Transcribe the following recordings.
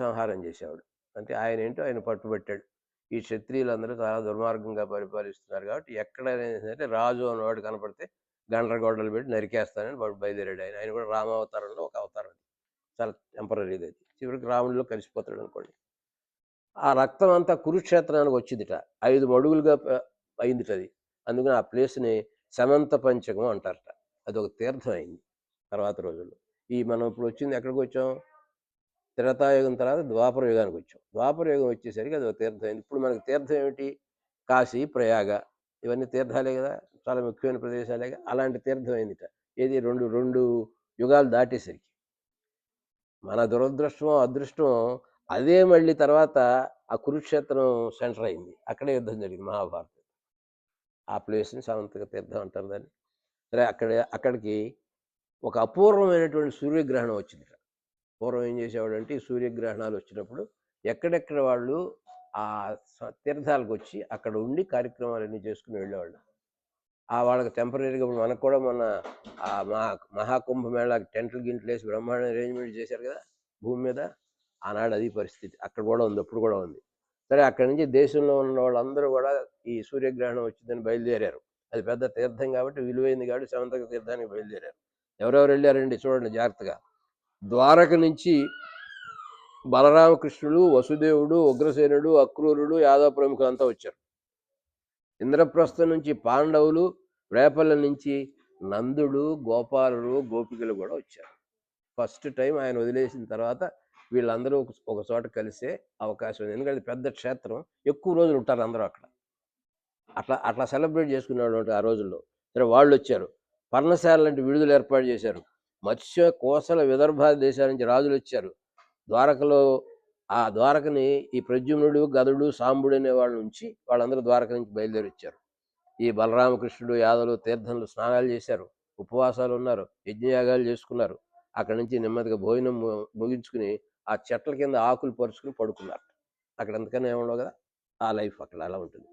సంహారం చేసేవాడు. అంటే ఆయనేంటో ఆయన పట్టుబట్టాడు. ఈ క్షత్రియులందరూ చాలా దుర్మార్గంగా పరిపాలిస్తున్నారు కాబట్టి ఎక్కడైనా సరే రాజు అనేవాడు కనపడితే గండ్రగొడ్డలు పెట్టి నరికేస్తానని వాడు బయలుదేరాడు. ఆయన ఆయన కూడా రామావతారంలో ఒక అవతారం. చాలా టెంపరరీది అది. చివరికి రాముడిలో కలిసిపోతాడనుకోండి. ఆ రక్తం అంతా కురుక్షేత్రానికి వచ్చిందిట. 5 మడుగులుగా అయిందిటది. అందుకని ఆ ప్లేస్‌ని సమంత పంచకం అంటారట. అదొక తీర్థం అయింది తర్వాత రోజుల్లో. మనం ఇప్పుడు వచ్చింది ఎక్కడికొచ్చాం? త్రేతాయుగం తర్వాత ద్వాపర యుగానికొచ్చాం. ద్వాపర యుగం వచ్చేసరికి అదొక తీర్థం అయింది. ఇప్పుడు మనకి తీర్థం ఏమిటి? కాశీ, ప్రయాగ ఇవన్నీ తీర్థాలే గదా! చాలా ముఖ్యమైన ప్రదేశాలేగా. అలాంటి తీర్థం అయిందిట. ఏది 2 యుగాలు దాటేసరికి. మన దురదృష్టమో, అదృష్టమో అదే మళ్ళీ తర్వాత ఆ కురుక్షేత్రం సెంటర్ అయింది. అక్కడే యుద్ధం జరిగింది మహాభారతం. ఆ ప్లేస్‌ని సమంతక తీర్థం అంటారు దాన్ని. సరే అక్కడికి ఒక అపూర్వమైనటువంటి సూర్యగ్రహణం వచ్చిందిట. పూర్వం ఏం చేసేవాడంటే ఈ సూర్యగ్రహణాలు వచ్చినప్పుడు ఎక్కడెక్కడ వాళ్ళు ఆ తీర్థాలకొచ్చి అక్కడ ఉండి కార్యక్రమాలన్నీ చేసుకుని వెళ్ళేవాళ్ళు. వాళ్ళకి టెంపరరీగా ఇప్పుడు మనకు కూడా మొన్న మహాకుంభమేళాకి టెంట్లు గింట్లేసి బ్రహ్మాండ అరేంజ్మెంట్ చేశారు కదా భూమి మీద. ఆనాడు అది పరిస్థితి. అక్కడ కూడా ఉంది, అప్పుడు కూడా ఉంది. సరే అక్కడి నుంచి దేశంలో ఉన్న వాళ్ళందరూ కూడా ఈ సూర్యగ్రహణం వచ్చిందని బయలుదేరారు. అది పెద్ద తీర్థం కాబట్టి విలువైంది కాబట్టి సమంతక తీర్థానికి బయలుదేరారు. ఎవరెవరు వెళ్ళారండి చూడండి జాగ్రత్తగా. ద్వారక నుంచి బలరామకృష్ణుడు, వసుదేవుడు, ఉగ్రసేనుడు, అక్రూరుడు, యాదవ ప్రముఖులంతా వచ్చారు. ఇంద్రప్రస్థం నుంచి పాండవులు, రేపల్ల నుంచి నందుడు, గోపాలుడు, గోపికలు కూడా వచ్చారు. ఫస్ట్ టైం ఆయన వదిలేసిన తర్వాత వీళ్ళందరూ ఒక చోట కలిసే అవకాశం ఉంది. ఎందుకంటే పెద్ద క్షేత్రం, ఎక్కువ రోజులు ఉంటారు అందరూ అక్కడ. అట్లా సెలబ్రేట్ చేసుకునేవాళ్ళు ఆ రోజుల్లో. సరే వాళ్ళు వచ్చారు. పర్ణశాల లాంటి విడుదల ఏర్పాటు చేశారు. మత్స్య, కోసల, విదర్భ దేశాల నుంచి రాజులు వచ్చారు. ద్వారకలో ఆ ద్వారకని ఈ ప్రద్యుమ్నుడు, గదుడు, సాంబుడు అనే వాళ్ళ నుంచి వాళ్ళందరూ ద్వారక నుంచి బయలుదేరి వచ్చారు. ఈ బలరామకృష్ణుడు, యాదవులు తీర్థంలో స్నానాలు చేశారు, ఉపవాసాలు ఉన్నారు, యజ్ఞయాగాలు చేసుకున్నారు. అక్కడి నుంచి నెమ్మదిగా భోజనం ముగించుకుని ఆ చెట్ల కింద ఆకులు పరుచుకుని పడుకున్నారు. అక్కడ అంతకన్నా ఏముండవు కదా, ఆ లైఫ్ అక్కడ అలా ఉంటుంది.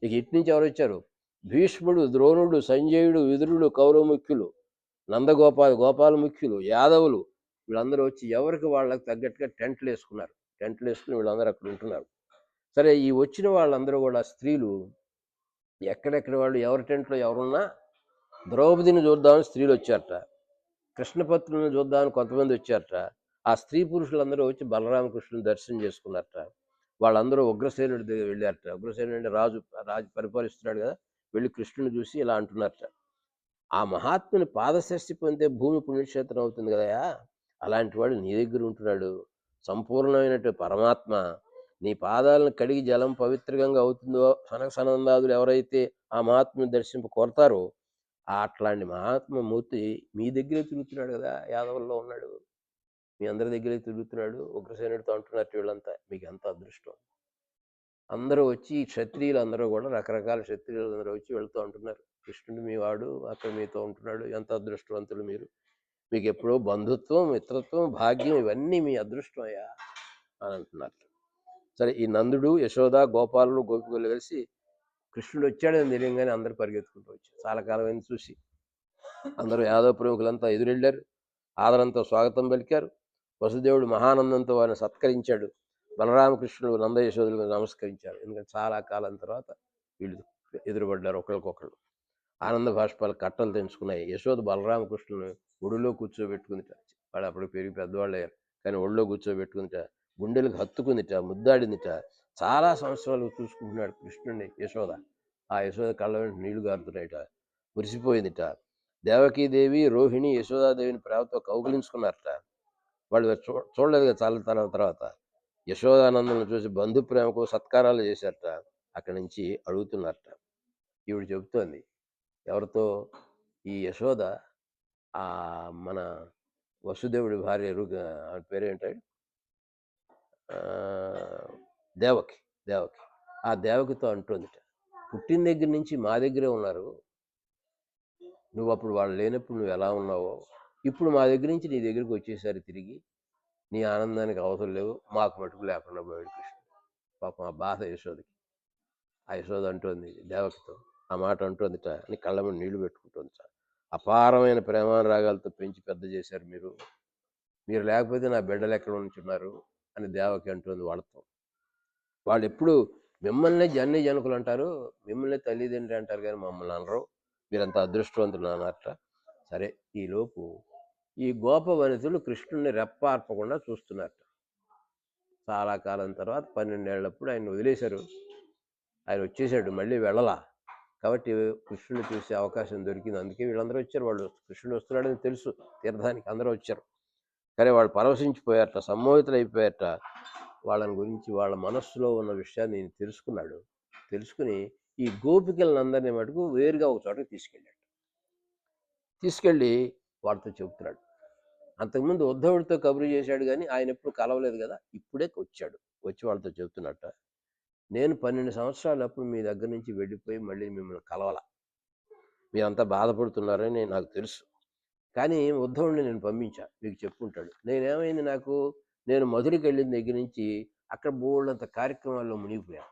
ఇక ఇటు నుంచి ఎవరు వచ్చారు? భీష్ముడు, ద్రోణుడు, సంజయుడు, విదురుడు, కౌరవ ముఖ్యులు, గోపాల ముఖ్యులు, యాదవులు వీళ్ళందరూ వచ్చి ఎవరికి వాళ్ళకి తగ్గట్టుగా టెంట్లు వేసుకున్నారు. టెంట్లు వేసుకుని వీళ్ళందరూ అక్కడ ఉంటున్నారు. సరే ఈ వచ్చిన వాళ్ళందరూ కూడా స్త్రీలు ఎక్కడెక్కడ వాళ్ళు ఎవరి టెంట్లో ఎవరున్నా ద్రౌపదిని చూద్దామని స్త్రీలు వచ్చారట. కృష్ణపత్రులను చూద్దామని కొంతమంది వచ్చారట. ఆ స్త్రీ పురుషులందరూ వచ్చి బలరామకృష్ణుని దర్శనం చేసుకున్నారట. వాళ్ళందరూ ఉగ్రసేనుడి దగ్గర వెళ్ళారట. ఉగ్రసేనుడు అంటే రాజు పరిపాలిస్తున్నాడు కదా, వెళ్ళి కృష్ణుని చూసి ఇలా అంటున్నారట, ఆ మహాత్ముని పాదశస్తి పొందితే భూమి పుణ్యక్షేత్రం అవుతుంది కదయా, అలాంటి వాడు నీ దగ్గర ఉంటున్నాడు, సంపూర్ణమైనటువంటి పరమాత్మ. నీ పాదాలను కడిగి జలం పవిత్రంగా అవుతుందో సనక సనందాదులు ఎవరైతే ఆ మహాత్ముని దర్శింపు కోరతారో అట్లాంటి మహాత్మమూర్తి మీ దగ్గరే తిరుగుతున్నాడు కదా, యాదవుల్లో ఉన్నాడు, మీ అందరి దగ్గరే తిరుగుతున్నాడు. ఉగ్రసేనుడితో అంటున్నట్టు వీళ్ళంతా మీకు ఎంత అదృష్టం. అందరూ వచ్చి క్షత్రియులు అందరూ కూడా రకరకాల క్షత్రియులు అందరూ వచ్చి వెళ్తూ ఉంటున్నారు. కృష్ణుడు మీ వాడు అక్కడ మీతో ఉంటున్నాడు, ఎంత అదృష్టవంతులు మీరు, మీకు ఎప్పుడో బంధుత్వం, మిత్రత్వం, భాగ్యం ఇవన్నీ మీ అదృష్టం అయ్యా అని అంటున్నారు. సరే ఈ నందుడు, యశోద, గోపాలుడు, గోపికలు కలిసి కృష్ణుడు వచ్చాడని తెలియంగానే అందరూ పరిగెత్తుకుంటూ వచ్చారు. చాలా కాలమైంది చూసి అందరూ యాదవ ప్రముఖులంతా ఎదురెళ్ళారు, ఆదరంతో స్వాగతం పలికారు. వసుదేవుడు మహానందంతో వారిని సత్కరించాడు. బలరామకృష్ణుడు నంద యశోదులకు నమస్కరించారు. ఎందుకంటే చాలా కాలం తర్వాత వీళ్ళు ఎదురుపడ్డారు ఒకరికొకరు. ఆనంద భాష్పాలు కట్టలు తెంచుకున్నాయి. యశోద బలరామకృష్ణుని ఒడిలో కూర్చోబెట్టుకుందిట. వాళ్ళు అప్పుడు పెరిగి పెద్దవాళ్ళు అయ్యారు, కానీ ఒడిలో కూర్చోబెట్టుకుందిట, గుండెలకు హత్తుకుందిట, ముద్దాడిందిట. చాలా సంవత్సరాలు చూసుకుంటున్నాడు కృష్ణుడిని యశోద. ఆ యశోద కళ్ళ వెంట నీళ్లు గారుతున్నాయిట, మురిసిపోయిందిట. దేవకీదేవి, రోహిణి, యశోదాదేవిని ప్రేమతో కౌగిలించుకున్నారట. వాళ్ళు చూడలేదు కదా చాలా తర్వాత. యశోదానందను చూసి బంధు ప్రేమకు సత్కారాలు చేశారట. అక్కడి నుంచి అడుగుతున్నారట. ఈవిడ చెబుతోంది ఎవరితో, ఈ యశోద మన వసుదేవుడి భార్య ఆమె పేరేంటాడు, దేవకి. ఆ దేవకితో అంటుందిట, పుట్టిన దగ్గర నుంచి మా దగ్గరే ఉన్నారు, నువ్వు అప్పుడు వాళ్ళు లేనప్పుడు నువ్వు ఎలా ఉన్నావో ఇప్పుడు మా దగ్గర నుంచి నీ దగ్గరికి వచ్చేసరి తిరిగి, నీ ఆనందానికి అవసరం లేవు, మాకు మటుకు లేకుండా పోయాడు కృష్ణుడు. పాపం ఆ బాధ యశోదకి. ఆ యశోద అంటోంది దేవకితో, ఆ మాట అంటోందిట అని కళ్ళ మీద నీళ్లు పెట్టుకుంటుంది. అపారమైన ప్రేమానురాగాలతో పెంచి పెద్ద చేశారు మీరు లేకపోతే నా బిడ్డలు ఎక్కడ ఉంటున్నారు, అని దేవకి అంటుంది వాళ్ళతో. వాళ్ళు ఎప్పుడు మిమ్మల్ని జన్ని జనకులు అంటారు, మిమ్మల్ని తల్లిదండ్రి అంటారు, కానీ మమ్మల్ని అనరు. మీరంత అదృష్టవంతులు అన్నట్ట. సరే, ఈలోపు ఈ గోప వనితులు కృష్ణుడిని రెప్పార్పకుండా చూస్తున్నారు. చాలా కాలం తర్వాత 12 ఏళ్ళప్పుడు ఆయన వదిలేశారు. ఆయన వచ్చేసాడు, మళ్ళీ వెళ్ళలా. కాబట్టి కృష్ణుని చూసే అవకాశం దొరికింది. అందుకే వీళ్ళందరూ వచ్చారు. వాళ్ళు కృష్ణుడు వస్తున్నాడని తెలుసు, తీర్థానికి అందరూ వచ్చారు. కానీ వాళ్ళు పరవశించిపోయారట, సమ్మోహితులు అయిపోయారట. వాళ్ళని గురించి వాళ్ళ మనస్సులో ఉన్న విషయాన్ని నేను తెలుసుకున్నాడు. తెలుసుకుని ఈ గోపికలందరినీ మటుకు వేరుగా ఒక చోటకి తీసుకెళ్ళి వాళ్ళతో చెబుతున్నాడు. అంతకుముందు ఉద్ధవుడితో కబురు చేశాడు, కానీ ఆయన ఎప్పుడు కలవలేదు కదా. ఇప్పుడే వచ్చాడు, వచ్చి వాళ్ళతో చెబుతున్నట్ట, నేను 12 సంవత్సరాలు అప్పుడు మీ దగ్గర నుంచి వెళ్ళిపోయి మళ్ళీ మిమ్మల్ని కలవాల. మీరంతా బాధపడుతున్నారని నాకు తెలుసు. కానీ ఉద్ధవుడిని నేను పంపించా, మీకు చెప్పుకుంటాడు. నేనేమైంది, నేను మధురికి వెళ్ళిన దగ్గర నుంచి అక్కడ బోళ్ళంత కార్యక్రమాల్లో మునిగిపోయాను.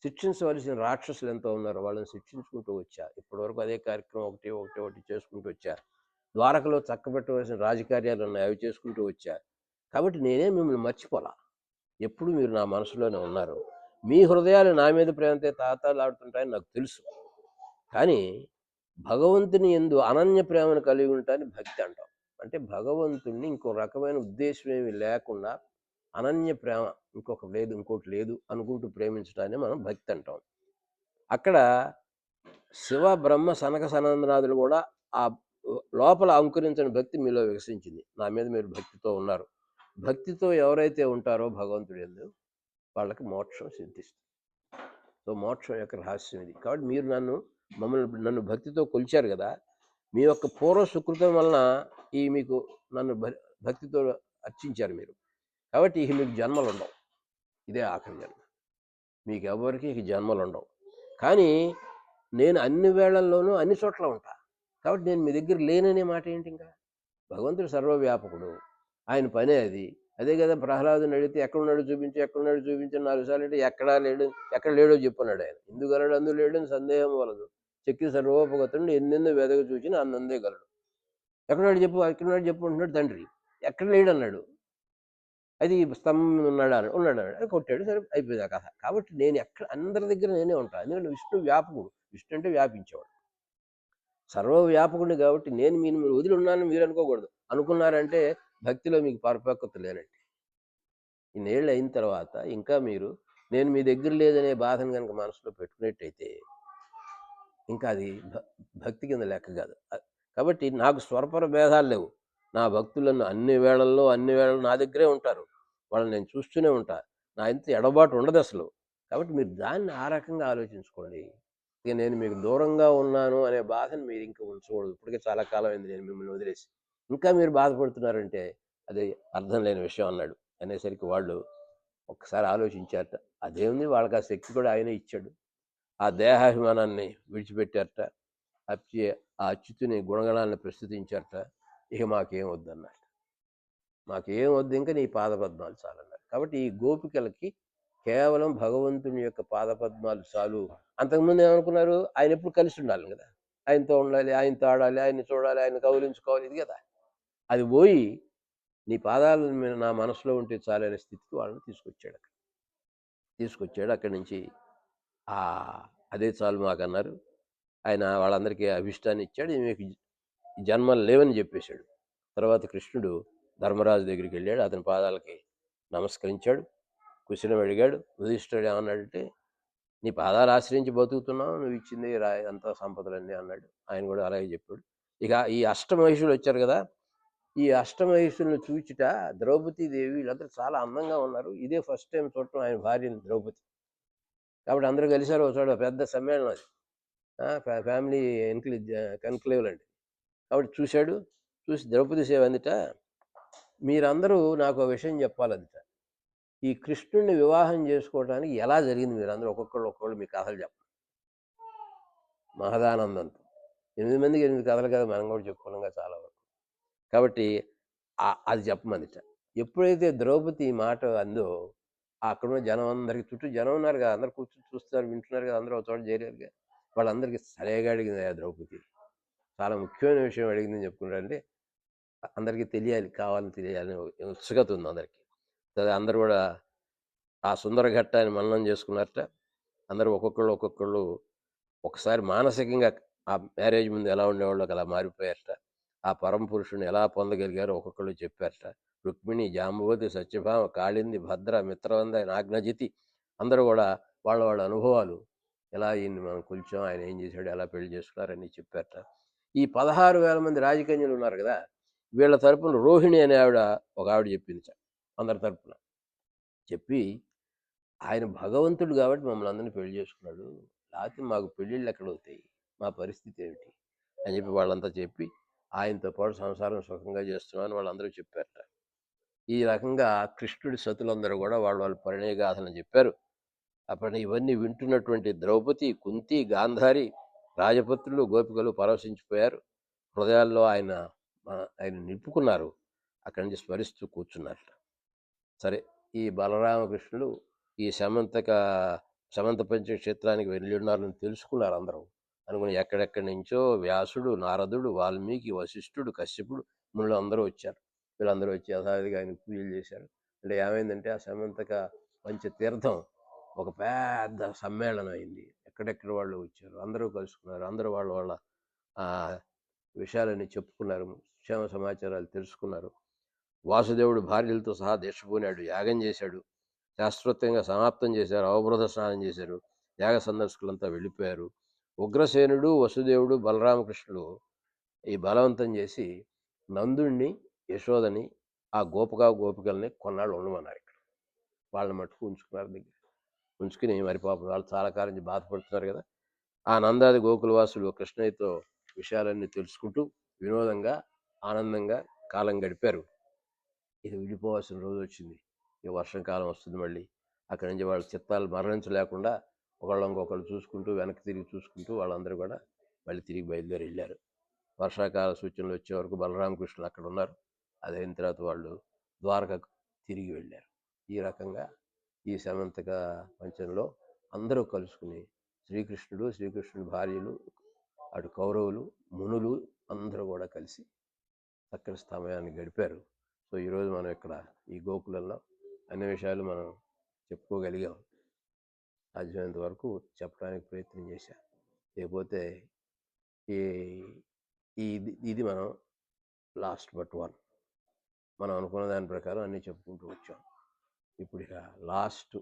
శిక్షించవలసిన రాక్షసులు ఎంతో ఉన్నారో వాళ్ళని శిక్షించుకుంటూ వచ్చా. ఇప్పటివరకు అదే కార్యక్రమం ఒకటి చేసుకుంటూ వచ్చా. ద్వారకలో చక్కబెట్టవలసిన రాజకార్యాలు ఉన్నాయి, అవి చేసుకుంటూ వచ్చా. కాబట్టి నేనే మిమ్మల్ని మర్చిపోలా. ఎప్పుడు మీరు నా మనసులోనే ఉన్నారు. మీ హృదయాలు నా మీద ప్రేమతో తాతాలాడుతుంటాయని నాకు తెలుసు. కానీ భగవంతుని యందు అనన్య ప్రేమను కలిగి ఉంటాయని భక్తి అంటాం. అంటే భగవంతుణ్ణి ఇంకో రకమైన ఉద్దేశం ఏమి లేకుండా అనన్య ప్రేమ, ఇంకోటి లేదు అనుకుంటూ ప్రేమించడాన్ని మనం భక్తి అంటాం. అక్కడ శివ బ్రహ్మ సనక సనందనాథులు కూడా ఆ లోపల అంకురించిన భక్తి మీలో వికసించింది. నా మీద మీరు భక్తితో ఉన్నారు. భక్తితో ఎవరైతే ఉంటారో భగవంతుడు యందు వాళ్ళకి మోక్షం సిద్ధిస్తుంది. సో మోక్షం యొక్క రహస్యం ఇది. కాబట్టి మీరు నన్ను భక్తితో కొలిచారు కదా. మీ యొక్క పూర్వ సుకృతం వలన మీకు నన్ను భక్తితో అర్చించారు మీరు. కాబట్టి ఇక మీకు జన్మలు ఉండవు. ఇదే ఆఖరి జన్మ. మీకు ఎవరికి ఇక జన్మలు ఉండవు. కానీ నేను అన్ని వేళల్లోనూ అన్ని చోట్ల ఉంటా. కాబట్టి నేను మీ దగ్గర లేననే మాట ఏంటి? ఇంకా భగవంతుడు సర్వవ్యాపకుడు, ఆయన పనే అది. అదే కదా ప్రహ్లాదుని అడిగితే ఎక్కడున్నాడు చూపించి 4 సార్లు అంటే ఎక్కడ లేడో చెప్పన్నాడు ఆయన. ఇందుగలడు అందు లేడని సందేహం వలదు, చెక్కి సర్వోపగతుడు ఎన్నెన్నో వెదగ చూచిన అన్నందే గలడు. ఎక్కడున్నాడు చెప్పు అంటున్నాడు తండ్రి. ఎక్కడ లేడు అన్నాడు. అది స్తంభం ఉన్నాడు అని కొట్టాడు. సరే, అయిపోయింది ఆ కథ. కాబట్టి నేను అందరి దగ్గర నేనే ఉంటాను. ఎందుకంటే విష్ణు వ్యాపకుడు. విష్ణు అంటే వ్యాపించేవాడు, సర్వవ్యాపకుడిని. కాబట్టి నేను మీరు వదిలి ఉన్నాను మీరు అనుకోకూడదు. అనుకున్నారంటే భక్తిలో మీకు పరిపక్వత లేనట్టు. ఇన్నేళ్ళు అయిన తర్వాత ఇంకా మీరు నేను మీ దగ్గర లేదనే బాధను కనుక మనసులో పెట్టుకునేట్టయితే ఇంకా అది భక్తి కింద లెక్క కాదు. కాబట్టి నాకు స్వరపర భేదాలు లేవు. నా భక్తులను అన్ని వేళల్లో నా దగ్గరే ఉంటారు. వాళ్ళని నేను చూస్తూనే ఉంటా. నా ఇంత ఎడబాటు ఉండదు అసలు. కాబట్టి మీరు దాన్ని ఆ రకంగా ఆలోచించుకోండి. ఇక నేను మీకు దూరంగా ఉన్నాను అనే బాధను మీరు ఇంకా ఉంచకూడదు. ఇప్పటికే చాలా కాలం అయింది నేను మిమ్మల్ని వదిలేసి. ఇంకా మీరు బాధపడుతున్నారంటే అది అర్థం లేని విషయం అన్నాడు. అనేసరికి వాళ్ళు ఒక్కసారి ఆలోచించారట. అదేముంది, వాళ్ళకి ఆ శక్తి కూడా ఆయనే ఇచ్చాడు. ఆ దేహాభిమానాన్ని విడిచిపెట్టారట. ఆ అచ్యుతుని గుణగణాలను ప్రస్తుతించారట. ఇక మాకేం వద్దన్నారు. మాకేం వద్దు, ఇంకా నీ పాదపద్మాలు చాలన్నారు. కాబట్టి ఈ గోపికలకి కేవలం భగవంతుని యొక్క పాదపద్మాలు చాలు. అంతకుముందు ఏమనుకున్నారు, ఆయన ఎప్పుడు కలిసి ఉండాలి కదా, ఆయనతో ఉండాలి, ఆయనతో ఆడాలి, ఆయన్ని చూడాలి, ఆయన కౌలించుకోవాలి, ఇది కదా. అది పోయి నీ పాదాలు నా మనసులో ఉంటే చాలనే స్థితికి వాళ్ళని తీసుకొచ్చాడు. అక్కడి నుంచి అదే చాలు మాకన్నారు. ఆయన వాళ్ళందరికీ అభిష్టాన్ని ఇచ్చాడు. మీకు జన్మలు లేవని చెప్పేశాడు. తర్వాత కృష్ణుడు ధర్మరాజు దగ్గరికి వెళ్ళాడు. అతని పాదాలకి నమస్కరించాడు, కుశలం అడిగాడు. యుధిష్ఠిరుడు ఏమన్నాడంటే, నీ పాదాలు ఆశ్రయించి బతుకుతున్నావు, నువ్వు ఇచ్చింది అంతా సంపదలన్నీ అన్నాడు. ఆయన కూడా అలాగే చెప్పాడు. ఇక ఈ అష్టమహిషులు వచ్చారు కదా, ఈ అష్టమహిషులను చూచుట ద్రౌపదీదేవి వీళ్ళందరూ చాలా అందంగా ఉన్నారు. ఇదే ఫస్ట్ టైం చూడటం ఆయన భార్యని ద్రౌపది. కాబట్టి అందరూ కలిశారు ఒకసారి, పెద్ద సమ్మేళనం అది, ఫ్యామిలీ కన్క్లేవ్లు అండి. కాబట్టి చూసి ద్రౌపది సేవ అందిట, మీరందరూ నాకు ఒక విషయం చెప్పాలంట. ఈ కృష్ణుడిని వివాహం చేసుకోవడానికి ఎలా జరిగింది, మీరందరూ ఒక్కొక్కళ్ళు మీ కథలు చెప్పండి. మహదానందంతో 8 మందికి 8 కథలు కదా, మనం కూడా చెప్పుకున్నాం చాలా వరకు. కాబట్టి అది చెప్పమందిట. ఎప్పుడైతే ద్రౌపది మాట అందో, అక్కడున్న జనం అందరికి, చుట్టూ జనం ఉన్నారు కదా, అందరు కూర్చొని చూస్తారు, వింటున్నారు కదా, అందరూ ఒక చోట చేరారుగా. వాళ్ళందరికీ సరిగా అడిగింది ఆ ద్రౌపది. చాలా ముఖ్యమైన విషయం అడిగిందని చెప్పుకుంటారంటే అందరికీ తెలియాలి, కావాలని తెలియాలని ఉత్సుకత ఉంది అందరికీ. సరే అందరూ కూడా ఆ సుందర ఘట్టాన్ని మననం చేసుకున్నారట. అందరూ ఒక్కొక్కళ్ళు ఒకసారి మానసికంగా ఆ మ్యారేజ్ ముందు ఎలా ఉండేవాళ్ళో అలా మారిపోయారట. ఆ పరమ పురుషుడిని ఎలా పొందగలిగారో ఒక్కొక్కళ్ళు చెప్పారట. రుక్మిణి, జాంబవతి, సత్యభామ, కాళింది, భద్ర, మిత్రవంద, నాగ్నజితి అందరూ కూడా వాళ్ళ అనుభవాలు ఎలా ఈయన్ని మనం కొలిచాం, ఆయన ఏం చేశాడు, ఎలా పెళ్లి చేసుకున్నారని చెప్పారట. ఈ 16,000 మంది రాజకన్యలు ఉన్నారు కదా, వీళ్ళ తరపున రోహిణి అనే ఒక ఆవిడ చెప్పింది అందరి తరపున చెప్పి, ఆయన భగవంతుడు కాబట్టి మమ్మల్ని అందరినీ పెళ్లి చేసుకున్నాడు, లేకపోతే మాకు పెళ్ళిళ్ళు ఎక్కడ అవుతాయి, మా పరిస్థితి ఏమిటి అని చెప్పి వాళ్ళంతా చెప్పి ఆయనతో పాటు సంసారం సుఖంగా చేస్తున్నామని వాళ్ళందరూ చెప్పారట. ఈ రకంగా కృష్ణుడి సతులందరూ కూడా వాళ్ళ పరిణయ గాథలను చెప్పారు. అప్పుడు ఇవన్నీ వింటున్నటువంటి ద్రౌపది, కుంతి, గాంధారి, రాజపుత్రులు, గోపికలు పరవశించిపోయారు. హృదయాల్లో ఆయన నింపుకున్నారు. అక్కడి నుంచి స్మరిస్తూ కూర్చున్నారట. సరే, ఈ బలరామకృష్ణుడు ఈ సమంత పంచ క్షేత్రానికి వెళ్ళి ఉన్నారని తెలుసుకున్నారు అందరూ. అనుకుని ఎక్కడెక్కడి నుంచో వ్యాసుడు, నారదుడు, వాల్మీకి, వశిష్ఠుడు, కశ్యపుడు, మునులు అందరూ వచ్చారు. వీళ్ళందరూ వచ్చి యథావిధిగా ఆయన పూజలు చేశారు. అంటే ఏమైందంటే ఆ సమంతక పంచతీర్థం ఒక పెద్ద సమ్మేళనం అయింది. ఎక్కడెక్కడ వాళ్ళు వచ్చారు, అందరూ కలుసుకున్నారు. అందరూ వాళ్ళ విషయాలన్నీ చెప్పుకున్నారు, క్షేమ సమాచారాలు తెలుసుకున్నారు. వాసుదేవుడు భార్యలతో సహా దీక్షపోనాడు, యాగం చేశాడు, శాస్త్రోక్తంగా సమాప్తం చేశారు, అవబృధ స్నానం చేశారు. యాగ సందర్శకులంతా వెళ్ళిపోయారు. ఉగ్రసేనుడు, వసుదేవుడు, బలరామకృష్ణుడు ఈ బలవంతం చేసి నందుణ్ణి, యశోదని, ఆ గోపికల్ని కొన్నాళ్ళు ఉండమన్నారు. ఇక్కడ వాళ్ళని మట్టుకు ఉంచుకున్నారు దగ్గర. ఉంచుకుని మరి పాపం వాళ్ళు చాలా కాలం నుంచి బాధపడుతున్నారు కదా, ఆ నందాది గోకులవాసులు కృష్ణయ్యతో విషయాలన్నీ తెలుసుకుంటూ వినోదంగా ఆనందంగా కాలం గడిపారు. ఇది విడిపోవాల్సిన రోజు వచ్చింది. ఇక వర్షాకాలం వస్తుంది మళ్ళీ. అక్కడి నుంచి వాళ్ళ చిత్తాలు మరణించలేకుండా ఇంకొకళ్ళు చూసుకుంటూ వెనక్కి తిరిగి చూసుకుంటూ వాళ్ళందరూ కూడా మళ్ళీ తిరిగి బయలుదేరి వెళ్ళారు. వర్షాకాల సూచనలు వచ్చే వరకు బలరామకృష్ణులు అక్కడ ఉన్నారు. అదైన తర్వాత వాళ్ళు ద్వారకకు తిరిగి వెళ్ళారు. ఈ రకంగా ఈ సమంతక పంచంలో అందరూ కలుసుకుని శ్రీకృష్ణుడి భార్యలు, అటు కౌరవులు, మునులు అందరూ కూడా కలిసి చక్కని సమయాన్ని గడిపారు. సో ఈరోజు మనం ఇక్కడ ఈ గోకులంలో అన్ని విషయాలు మనం చెప్పుకోగలిగాం. సాధ్యమైనంత వరకు చెప్పడానికి ప్రయత్నం చేశాం. లేకపోతే ఇది మనం లాస్ట్ బట్ వన్, మనం అనుకున్న దాని ప్రకారం అన్నీ చెప్పుకుంటూ వచ్చాం. ఇప్పుడు ఇక లాస్ట్